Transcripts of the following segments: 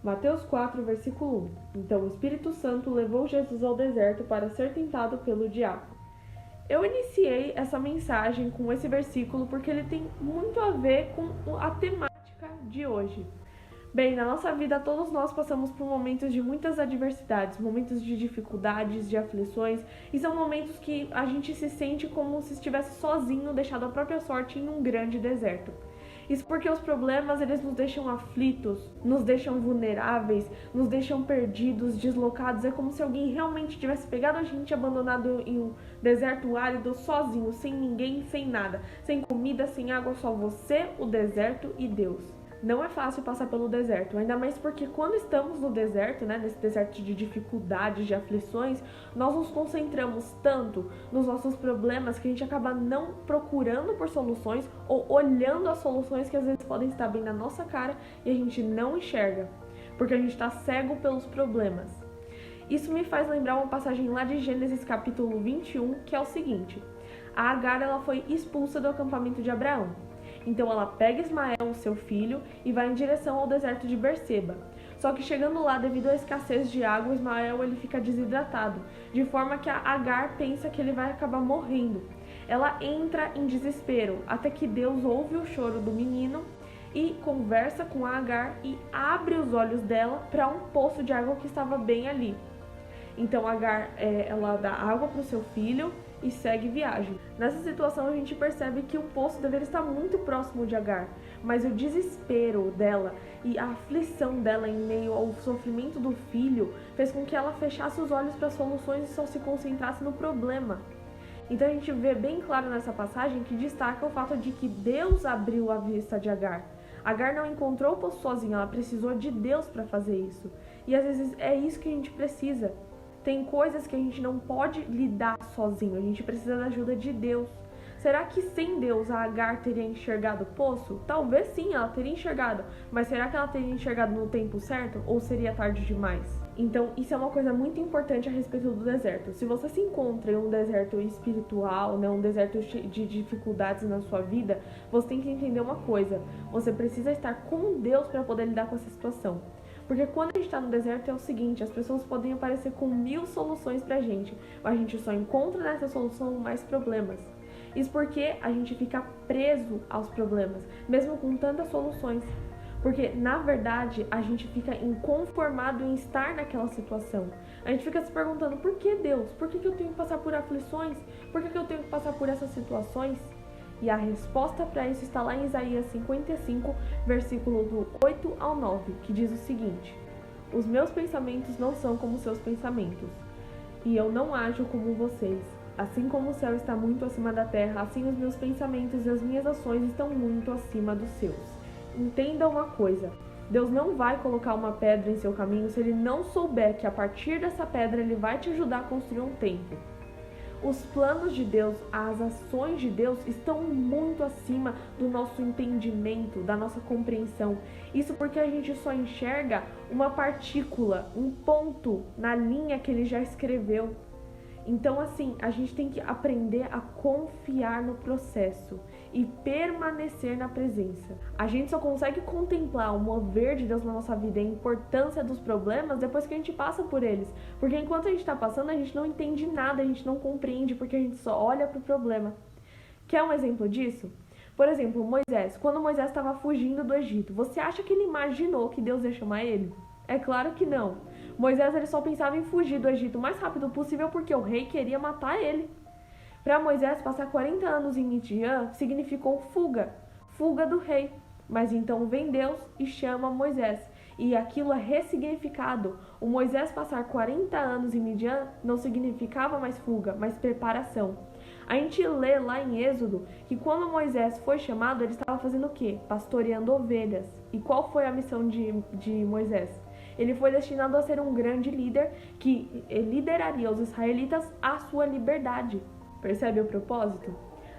Mateus 4, versículo 1. Então o Espírito Santo levou Jesus ao deserto para ser tentado pelo diabo. Eu iniciei essa mensagem com esse versículo porque ele tem muito a ver com a temática de hoje. Bem, na nossa vida todos nós passamos por momentos de muitas adversidades, momentos de dificuldades, de aflições, e são momentos que a gente se sente como se estivesse sozinho, deixado à própria sorte em um grande deserto. Isso porque os problemas, eles nos deixam aflitos, nos deixam vulneráveis, nos deixam perdidos, deslocados. É como se alguém realmente tivesse pegado a gente, abandonado em um deserto árido, sozinho, sem ninguém, sem nada, sem comida, sem água, só você, o deserto e Deus. Não é fácil passar pelo deserto, ainda mais porque quando estamos no deserto, nesse deserto de dificuldades, de aflições, nós nos concentramos tanto nos nossos problemas que a gente acaba não procurando por soluções ou olhando as soluções que às vezes podem estar bem na nossa cara e a gente não enxerga, porque a gente está cego pelos problemas. Isso me faz lembrar uma passagem lá de Gênesis capítulo 21, que é o seguinte: a Agar, ela foi expulsa do acampamento de Abraão. Então ela pega Ismael, seu filho, e vai em direção ao deserto de Berseba. Só que chegando lá, devido à escassez de água, Ismael ele fica desidratado, de forma que a Agar pensa que ele vai acabar morrendo. Ela entra em desespero, até que Deus ouve o choro do menino e conversa com a Agar e abre os olhos dela para um poço de água que estava bem ali. Então Agar, ela dá água para o seu filho e segue viagem. Nessa situação a gente percebe que o poço deveria estar muito próximo de Agar, mas o desespero dela e a aflição dela em meio ao sofrimento do filho fez com que ela fechasse os olhos para as soluções e só se concentrasse no problema. Então a gente vê bem claro nessa passagem que destaca o fato de que Deus abriu a vista de Agar. Agar não encontrou o poço sozinha, ela precisou de Deus para fazer isso. E às vezes é isso que a gente precisa. Tem coisas que a gente não pode lidar sozinho, a gente precisa da ajuda de Deus. Será que sem Deus a Agar teria enxergado o poço? Talvez sim, ela teria enxergado, mas será que ela teria enxergado no tempo certo ou seria tarde demais? Então isso é uma coisa muito importante a respeito do deserto. Se você se encontra em um deserto espiritual, um deserto de dificuldades na sua vida, você tem que entender uma coisa: você precisa estar com Deus para poder lidar com essa situação. Porque quando a gente está no deserto é o seguinte: as pessoas podem aparecer com 1000 soluções pra gente, mas a gente só encontra nessa solução mais problemas. Isso porque a gente fica preso aos problemas, mesmo com tantas soluções. Porque, na verdade, a gente fica inconformado em estar naquela situação. A gente fica se perguntando: por que Deus? Por que eu tenho que passar por aflições? Por que eu tenho que passar por essas situações? E a resposta para isso está lá em Isaías 55, versículo do 8 ao 9, que diz o seguinte: os meus pensamentos não são como seus pensamentos, e eu não ajo como vocês. Assim como o céu está muito acima da terra, assim os meus pensamentos e as minhas ações estão muito acima dos seus. Entenda uma coisa: Deus não vai colocar uma pedra em seu caminho se Ele não souber que a partir dessa pedra Ele vai te ajudar a construir um templo. Os planos de Deus, as ações de Deus estão muito acima do nosso entendimento, da nossa compreensão. Isso porque a gente só enxerga uma partícula, um ponto na linha que Ele já escreveu. Então, assim, a gente tem que aprender a confiar no processo e permanecer na presença. A gente só consegue contemplar o mover de Deus na nossa vida e a importância dos problemas depois que a gente passa por eles. Porque enquanto a gente está passando, a gente não entende nada, a gente não compreende, porque a gente só olha para o problema. Quer um exemplo disso? Por exemplo, Moisés. Quando Moisés estava fugindo do Egito, você acha que ele imaginou que Deus ia chamar ele? É claro que não. Moisés ele só pensava em fugir do Egito o mais rápido possível porque o rei queria matar ele. Para Moisés, passar 40 anos em Midian significou fuga, fuga do rei. Mas então vem Deus e chama Moisés. E aquilo é ressignificado. O Moisés passar 40 anos em Midian não significava mais fuga, mas preparação. A gente lê lá em Êxodo que quando Moisés foi chamado, ele estava fazendo o quê? Pastoreando ovelhas. E qual foi a missão de Moisés? Ele foi destinado a ser um grande líder que lideraria os israelitas à sua liberdade. Percebe o propósito?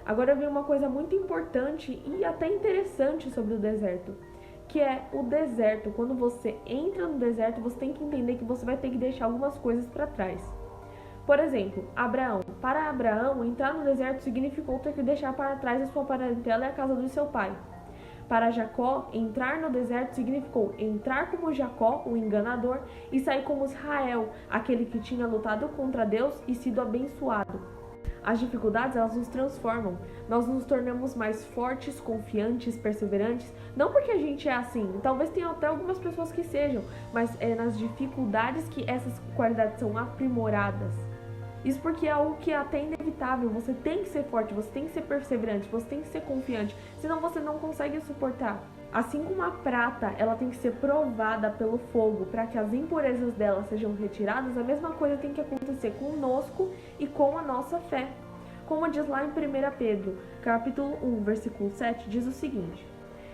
Agora vem uma coisa muito importante e até interessante sobre o deserto, que é o deserto. Quando você entra no deserto, você tem que entender que você vai ter que deixar algumas coisas para trás. Por exemplo, Abraão. Para Abraão, entrar no deserto significou ter que deixar para trás a sua parentela e a casa do seu pai. Para Jacó, entrar no deserto significou entrar como Jacó, o enganador, e sair como Israel, aquele que tinha lutado contra Deus e sido abençoado. As dificuldades, elas nos transformam. Nós nos tornamos mais fortes, confiantes, perseverantes. Não porque a gente é assim, talvez tenha até algumas pessoas que sejam, mas é nas dificuldades que essas qualidades são aprimoradas. Isso porque é algo que é até inevitável. Você tem que ser forte, você tem que ser perseverante, você tem que ser confiante, senão você não consegue suportar. Assim como a prata, ela tem que ser provada pelo fogo para que as impurezas dela sejam retiradas, a mesma coisa tem que acontecer conosco e com a nossa fé. Como diz lá em 1 Pedro, capítulo 1, versículo 7, diz o seguinte: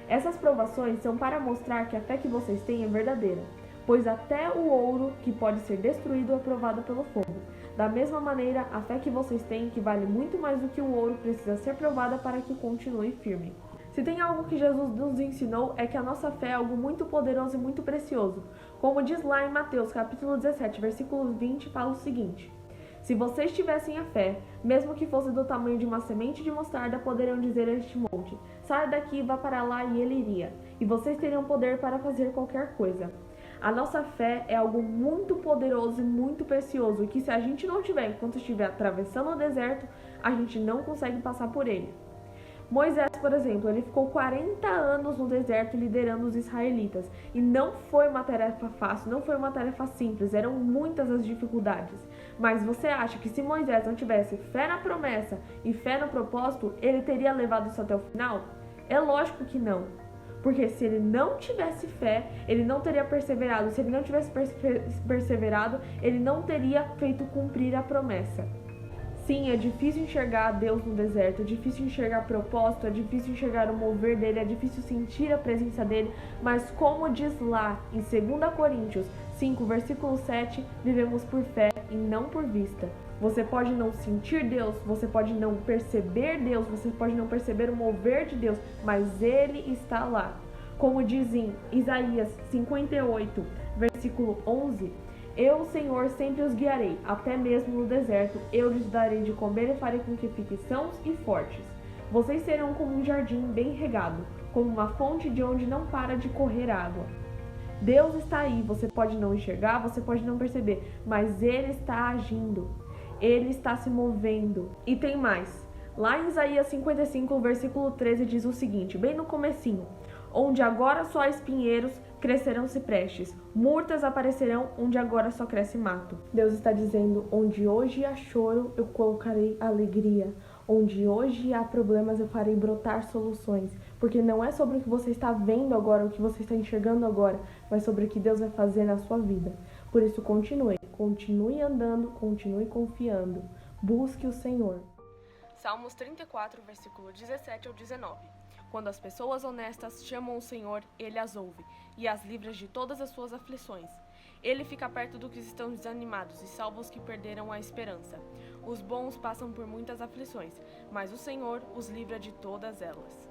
essas provações são para mostrar que a fé que vocês têm é verdadeira, pois até o ouro que pode ser destruído é provado pelo fogo. Da mesma maneira, a fé que vocês têm, que vale muito mais do que o ouro, precisa ser provada para que continue firme. Se tem algo que Jesus nos ensinou, é que a nossa fé é algo muito poderoso e muito precioso. Como diz lá em Mateus, capítulo 17, versículo 20, fala o seguinte: se vocês tivessem a fé, mesmo que fosse do tamanho de uma semente de mostarda, poderiam dizer a este monte: saia daqui e vá para lá, e ele iria. E vocês teriam poder para fazer qualquer coisa. A nossa fé é algo muito poderoso e muito precioso, que se a gente não tiver enquanto estiver atravessando o deserto, a gente não consegue passar por ele. Moisés, por exemplo, ele ficou 40 anos no deserto liderando os israelitas. E não foi uma tarefa fácil, não foi uma tarefa simples, eram muitas as dificuldades. Mas você acha que se Moisés não tivesse fé na promessa e fé no propósito, ele teria levado isso até o final? É lógico que não. Porque se ele não tivesse fé, ele não teria perseverado. Se ele não tivesse perseverado, ele não teria feito cumprir a promessa. Sim, é difícil enxergar Deus no deserto, é difícil enxergar propósito, é difícil enxergar o mover dele, é difícil sentir a presença dele, mas como diz lá em 2 Coríntios 5, versículo 7, vivemos por fé e não por vista. Você pode não sentir Deus, você pode não perceber Deus, você pode não perceber o mover de Deus, mas ele está lá. Como diz em Isaías 58, versículo 11, eu, Senhor, sempre os guiarei, até mesmo no deserto. Eu lhes darei de comer e farei com que fiquem sãos e fortes. Vocês serão como um jardim bem regado, como uma fonte de onde não para de correr água. Deus está aí, você pode não enxergar, você pode não perceber, mas Ele está agindo. Ele está se movendo. E tem mais. Lá em Isaías 55, versículo 13, diz o seguinte, bem no comecinho: onde agora só há espinheiros, crescerão ciprestes, murtas aparecerão onde agora só cresce mato. Deus está dizendo, onde hoje há choro, eu colocarei alegria. Onde hoje há problemas, eu farei brotar soluções. Porque não é sobre o que você está vendo agora, o que você está enxergando agora, mas sobre o que Deus vai fazer na sua vida. Por isso, continue andando, continue confiando. Busque o Senhor. Salmos 34, versículo 17 ao 19. Quando as pessoas honestas chamam o Senhor, Ele as ouve e as livra de todas as suas aflições. Ele fica perto dos que estão desanimados e salva os que perderam a esperança. Os bons passam por muitas aflições, mas o Senhor os livra de todas elas.